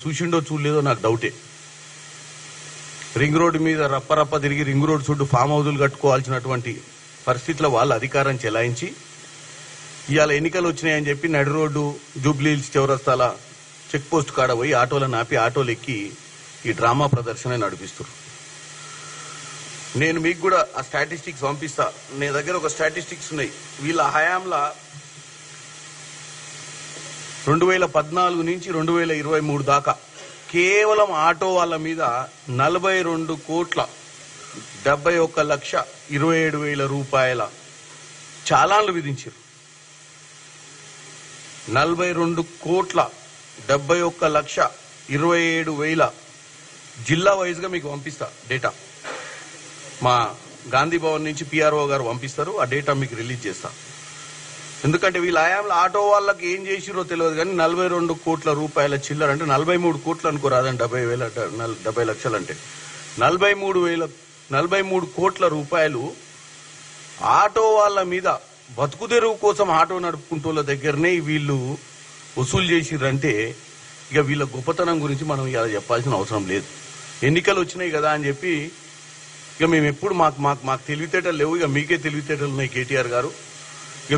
చూసిండో చూడలేదో నాకు డౌటే. Ring road మీద రప్పరప్ప తిరిగి రింగ్ రోడ్ చుట్టూ ఫామ్ హౌజులు కట్టుకోవాల్సినటువంటి పరిస్థితుల్లో వాళ్ళు అధికారం చెలాయించి ఇవాళ ఎన్నికలు వచ్చినాయని చెప్పి నడి రోడ్డు జూబ్లీహిల్స్ చౌరస్తాల చెక్ పోస్ట్ కాడ పోయి ఆటోలను ఆపి ఆటోలు ఎక్కి ఈ డ్రామా ప్రదర్శన నడిపిస్తారు. నేను మీకు కూడా ఆ స్టాటిస్టిక్స్ పంపిస్తా. నీ దగ్గర ఒక స్టాటిస్టిక్స్ ఉన్నాయి. వీళ్ళ హయాంలా 2014 నుంచి 2023 దాకా కేవలం ఆటో వాళ్ళ మీద 42,71,27,000 రూపాయల చాలాన్లు విధించారు. 42,71,27,000 జిల్లా వైజ్గా మీకు పంపిస్తా డేటా. మా గాంధీ భవన్ నుంచి పిఆర్ఓ గారు పంపిస్తారు. ఆ డేటా మీకు రిలీజ్ చేస్తా. ఎందుకంటే వీళ్ళ హయాంలో ఆటో వాళ్ళకి ఏం చేసిరో తెలియదు కానీ 42 కోట్ల రూపాయల చిల్లర అంటే 43 కోట్లు అనుకోరాదండి. 70 లక్షలు అంటే 43 కోట్ల రూపాయలు ఆటో వాళ్ళ మీద బతుకు తెరువు కోసం ఆటో నడుపుకుంటోళ్ళ దగ్గరనే వీళ్ళు వసూలు చేసిర్రంటే ఇక వీళ్ళ గొప్పతనం గురించి మనం ఇలా చెప్పాల్సిన అవసరం లేదు. ఎన్నికలు వచ్చినాయి కదా అని చెప్పి ఇక మేము ఎప్పుడు మాకు తెలివితేటలు లేవు. ఇక మీకే తెలివితేటలు ఉన్నాయి కేటీఆర్ గారు. ఇక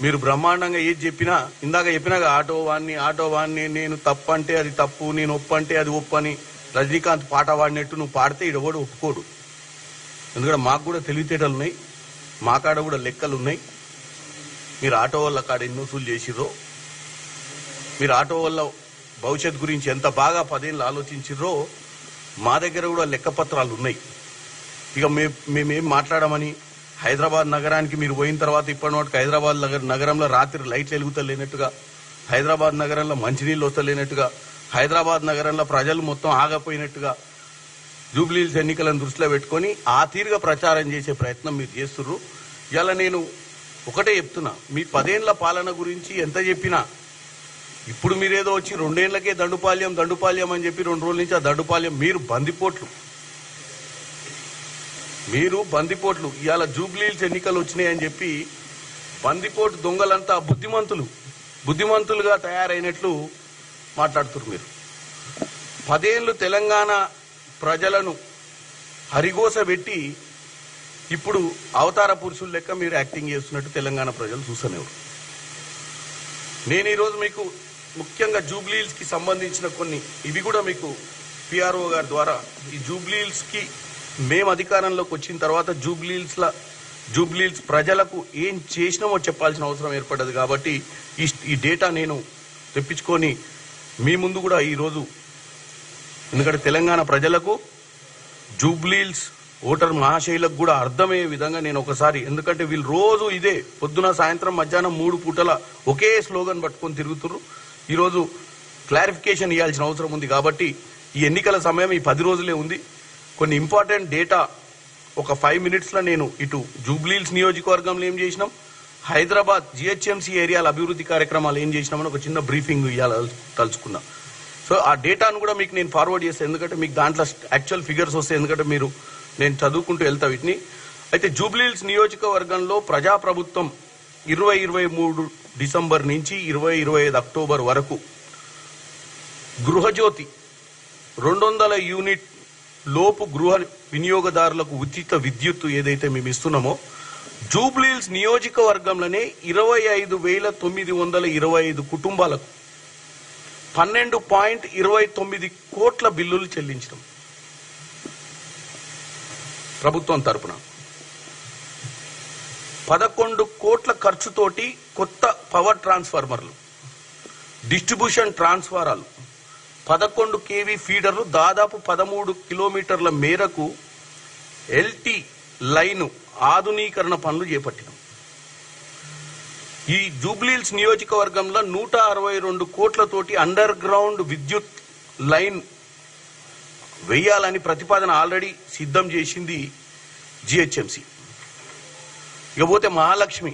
మీరు బ్రహ్మాండంగా ఏది చెప్పినా ఇందాక చెప్పినాగా ఆటో వాడిని నేను తప్పు అంటే అది తప్పు, నేను ఒప్పు అంటే అది ఒప్పు అని రజనీకాంత్ పాట వాడినట్టు నువ్వు పాడితే ఇడవడు ఒప్పుకోడు. ఎందుకంటే మాకు కూడా తెలివితేటలు ఉన్నాయి, మా కాడ కూడా లెక్కలు ఉన్నాయి. మీరు ఆటో వాళ్ళ కాడ ఎన్ని వసూలు చేసిర్రో, మీరు ఆటో వాళ్ళ భవిష్యత్ గురించి ఎంత బాగా 10 ఏళ్ళు ఆలోచించిర్రో మా దగ్గర కూడా లెక్కపత్రాలు ఉన్నాయి. ఇక మేమేం మాట్లాడమని హైదరాబాద్ నగరానికి మీరు పోయిన తర్వాత ఇప్పటి వరకు హైదరాబాద్ నగరంలో రాత్రి లైట్లు వెలుగుతలేనట్టుగా, హైదరాబాద్ నగరంలో మంచినీళ్ళు వస్తలేనట్టుగా, హైదరాబాద్ నగరంలో ప్రజలు మొత్తం ఆగపోయినట్టుగా జూబ్లీహిల్స్ ఎన్నికలను దృష్టిలో పెట్టుకొని ఆ తీరుగా ప్రచారం చేసే ప్రయత్నం మీరు చేస్తుర్రు. ఇలా నేను ఒకటే చెప్తున్నా, మీ 10 ఏళ్ల పాలన గురించి ఎంత చెప్పినా ఇప్పుడు మీరేదో వచ్చి 2 ఏళ్లకే దండుపాల్యం అని చెప్పి 2 రోజుల నుంచి ఆ దండుపాల్యం మీరు బందిపోట్లు ఇవాళ జూబ్లీహిల్స్ ఎన్నికలు వచ్చినాయని చెప్పి బందిపోటు దొంగలంతా బుద్ధిమంతులుగా తయారైనట్లు మాట్లాడుతున్నారు. మీరు 10 ఏళ్ళు తెలంగాణ ప్రజలను హరిగోస పెట్టి ఇప్పుడు అవతార పురుషుల లెక్క మీరు యాక్టింగ్ చేస్తున్నట్టు తెలంగాణ ప్రజలు చూస్తూనేవారు. నేను ఈరోజు మీకు ముఖ్యంగా జూబ్లీహిల్స్ కి సంబంధించిన కొన్ని ఇవి కూడా మీకు పిఆర్ఓ గారి ద్వారా ఈ జూబ్లీహిల్స్ కి మేము అధికారంలోకి వచ్చిన తర్వాత జూబ్లీహిల్స్ ప్రజలకు ఏం చేసినామో చెప్పాల్సిన అవసరం ఏర్పడ్డది. కాబట్టి ఈ డేటా నేను తెప్పించుకొని మీ ముందు కూడా ఈరోజు, ఎందుకంటే తెలంగాణ ప్రజలకు జూబ్లీహిల్స్ ఓటర్ మహాశైలకు కూడా అర్థమయ్యే విధంగా నేను ఒకసారి, ఎందుకంటే వీళ్ళు రోజు ఇదే పొద్దున సాయంత్రం మధ్యాహ్నం 3 పూటల ఒకే స్లోగన్ పట్టుకొని తిరుగుతున్నారు. ఈరోజు క్లారిఫికేషన్ ఇవ్వాల్సిన అవసరం ఉంది. కాబట్టి ఈ ఎన్నికల సమయం ఈ 10 రోజులే ఉంది. కొన్ని ఇంపార్టెంట్ డేటా ఒక 5 మినిట్స్లో నేను ఇటు జూబ్లీహిల్స్ నియోజకవర్గంలో ఏం చేసినాం, హైదరాబాద్ జిహెచ్ఎంసీ ఏరియాల అభివృద్ధి కార్యక్రమాలు ఏం చేసినామని ఒక చిన్న బ్రీఫింగ్ ఇవ్వాలి తలుచుకున్నా. సో ఆ డేటాను కూడా మీకు నేను ఫార్వర్డ్ చేస్తాను, ఎందుకంటే మీకు దాంట్లో యాక్చువల్ ఫిగర్స్ వస్తాయి. ఎందుకంటే నేను చదువుకుంటూ వెళ్తా వీటిని. అయితే జూబ్లీహిల్స్ నియోజకవర్గంలో ప్రజాప్రభుత్వం 2023 డిసెంబర్ నుంచి 2025 అక్టోబర్ వరకు గృహజ్యోతి 200 యూనిట్ లోపు గృహ వినియోగదారులకు ఉచిత విద్యుత్తు ఏదైతే మేము ఇస్తున్నామో జూబ్లీహిల్స్ నియోజకవర్గంలోనే 25,925 కుటుంబాలకు 12.29 కోట్ల బిల్లులు చెల్లించడం ప్రభుత్వం తరపున. 11 కోట్ల ఖర్చుతోటి కొత్త పవర్ ట్రాన్స్ఫార్మర్లు, డిస్ట్రిబ్యూషన్ ట్రాన్స్ఫారాలు, 11 కేవీ ఫీడర్లు, దాదాపు 13 కిలోమీటర్ల మేరకు ఎల్టీ లైను ఆధునీకరణ పనులు చేపట్టినాం. ఈ జూబ్లీహిల్స్ నియోజకవర్గంలో 162 కోట్లతోటి అండర్ గ్రౌండ్ విద్యుత్ లైన్ వేయాలని ప్రతిపాదన ఆల్రెడీ సిద్ధం చేసింది జిహెచ్ఎంసీ. ఇకపోతే మహాలక్ష్మి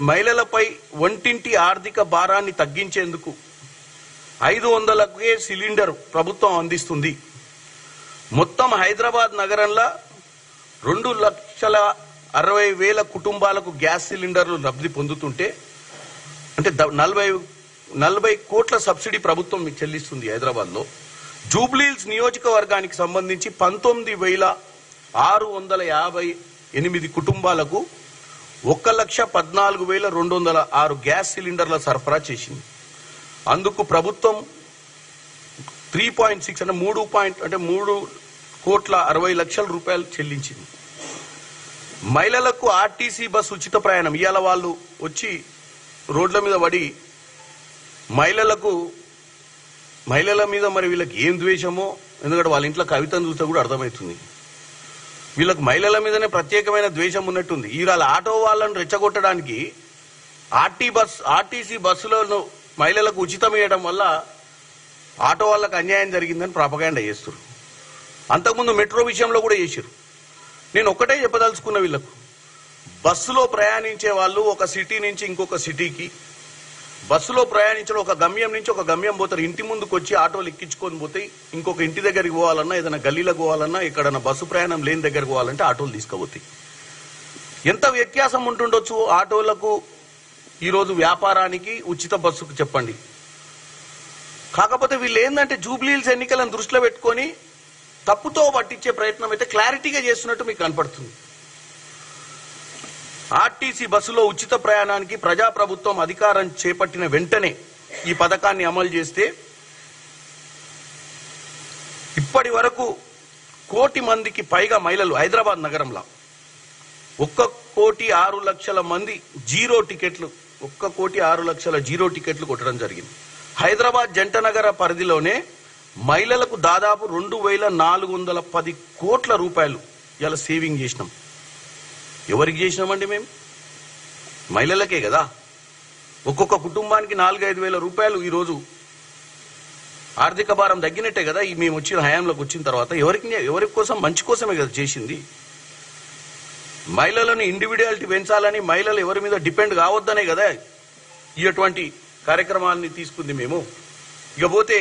మహిళలపై వంటింటి ఆర్థిక భారాన్ని తగ్గించేందుకు 500కే సిలిండర్ ప్రభుత్వం అందిస్తుంది. మొత్తం హైదరాబాద్ నగరంలో 2,60,000 కుటుంబాలకు గ్యాస్ సిలిండర్లు లబ్ధి పొందుతుంటే, అంటే 40 కోట్ల సబ్సిడీ ప్రభుత్వం మీకు చెల్లిస్తుంది హైదరాబాద్లో. జూబ్లీహిల్స్ నియోజకవర్గానికి సంబంధించి 19,658 కుటుంబాలకు 1,14,206 గ్యాస్ సిలిండర్ల సరఫరా చేసింది. అందుకు ప్రభుత్వం 3.6 అంటే 3,60,00,000 రూపాయలు చెల్లించింది. మహిళలకు ఆర్టీసీ బస్సు ఉచిత ప్రయాణం. ఇవాళ వాళ్ళు వచ్చి రోడ్ల మీద పడి మహిళల మీద మరి వీళ్ళకి ఏం ద్వేషమో, ఎందుకంటే వాళ్ళ ఇంట్లో కవితను చూస్తే కూడా అర్థమవుతుంది. వీళ్ళకి మహిళల మీదనే ప్రత్యేకమైన ద్వేషం ఉన్నట్టుంది. ఇవాళ ఆటో వాళ్ళను రెచ్చగొట్టడానికి ఆర్టీసీ బస్సులను మహిళలకు ఉచితం ఇవ్వడం వల్ల ఆటో వాళ్ళకు అన్యాయం జరిగిందని ప్రాపగాండా చేస్తారు. అంతకుముందు మెట్రో విషయంలో కూడా చేశారు. నేను ఒక్కటే చెప్పదలుచుకున్న, వీళ్లకు బస్సులో ప్రయాణించే వాళ్ళు ఒక సిటీ నుంచి ఇంకొక సిటీకి బస్సులో ప్రయాణించడం, ఒక గమ్యం నుంచి ఒక గమ్యం పోతారు. ఇంటి ముందుకు వచ్చి ఆటోలు ఎక్కించుకొని పోతే ఇంకొక ఇంటి దగ్గరికి పోవాలన్నా, ఏదైనా గల్లీలకు పోవాలన్నా, ఎక్కడన్నా బస్సు ప్రయాణం లేని దగ్గరకు పోవాలంటే ఆటోలు తీసుకుపోతాయి. ఎంత వ్యత్యాసం ఉంటుండొచ్చు ఆటోలకు ఈరోజు వ్యాపారానికి, ఉచిత బస్సుకు చెప్పండి. కాకపోతే వీళ్ళు ఏంటంటే జూబ్లీహిల్స్ ఎన్నికలను దృష్టిలో పెట్టుకొని తప్పుతో పట్టించే ప్రయత్నం అయితే క్లారిటీగా చేస్తున్నట్టు మీకు కనపడుతుంది. ఆర్టీసీ బస్సులో ఉచిత ప్రయాణానికి ప్రజాప్రభుత్వం అధికారం చేపట్టిన వెంటనే ఈ పథకాన్ని అమలు చేస్తే ఇప్పటి వరకు 1 కోటి మందికి పైగా మహిళలు హైదరాబాద్ నగరంలో 1,06,00,000 మంది జీరో టికెట్లు 1,06,00,000 జీరో టికెట్లు కొట్టడం జరిగింది. హైదరాబాద్ జంట నగర పరిధిలోనే మహిళలకు దాదాపు 2,410 కోట్ల రూపాయలు ఇలా సేవింగ్ చేసినాం. ఎవరికి చేసినామండి? మేము మహిళలకే కదా. ఒక్కొక్క కుటుంబానికి 4-5 వేల రూపాయలు ఈరోజు ఆర్థిక భారం తగ్గినట్టే కదా మేము వచ్చిన హయాంలోకి వచ్చిన తర్వాత. ఎవరి కోసం? మంచి కోసమే కదా చేసింది. మహిళలను ఇండివిడ్యువాలిటీ పెంచాలని, మహిళలు ఎవరి మీద డిపెండ్ కావద్దనే కదా ఇటువంటి కార్యక్రమాన్ని తీసుకుంది మేము. ఇకపోతే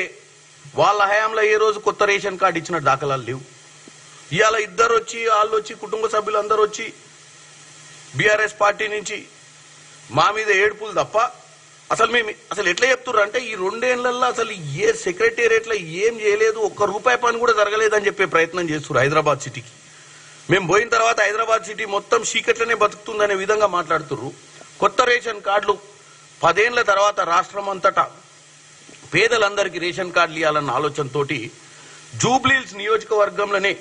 వాళ్ళ హయాంలో ఏ రోజు కొత్త రేషన్ కార్డు ఇచ్చిన దాఖలాలు లేవు. ఇవాళ వాళ్ళు వచ్చి కుటుంబ సభ్యులు అందరూ వచ్చి బీఆర్ఎస్ పార్టీ నుంచి మా మీద ఏడుపులు తప్ప అసలు ఎట్లా చెప్తున్నారు అంటే ఈ 2 ఏళ్లలో అసలు ఏ సెక్రటేరియట్లో ఏం చేయలేదు, ₹1 పని కూడా జరగలేదని చెప్పే ప్రయత్నం చేస్తున్నారు హైదరాబాద్ సిటీకి. మేము పోయిన తర్వాత హైదరాబాద్ సిటీ మొత్తం చీకట్లనే బతుకుతుందనే విధంగా మాట్లాడుతున్నారు. కొత్త రేషన్ కార్డులు 10 ఏళ్ల తర్వాత రాష్ట్రం అంతటా పేదలందరికీ రేషన్ కార్డులు ఇవ్వాలన్న ఆలోచనతోటి జూబ్లీహిల్స్ నియోజకవర్గంలోనే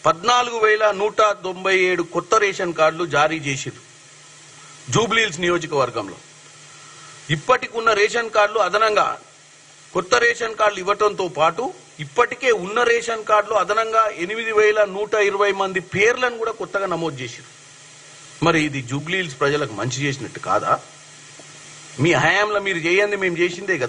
14,197 కొత్త రేషన్ కార్డులు జారీ చేశారు. జూబ్లీహిల్స్ నియోజకవర్గంలో ఇప్పటికి ఉన్న రేషన్ కార్డులు అదనంగా కొత్త రేషన్ కార్డులు ఇవ్వడంతో పాటు ఇప్పటికే ఉన్న రేషన్ కార్డులు అదనంగా 8,120 మంది పేర్లను కూడా కొత్తగా నమోదు చేశారు. మరి ఇది జూబ్లీహిల్స్ ప్రజలకు మంచి చేసినట్టు కాదా? మీ హయాంలో మీరు చేయండి, మేము చేసిందే కదా.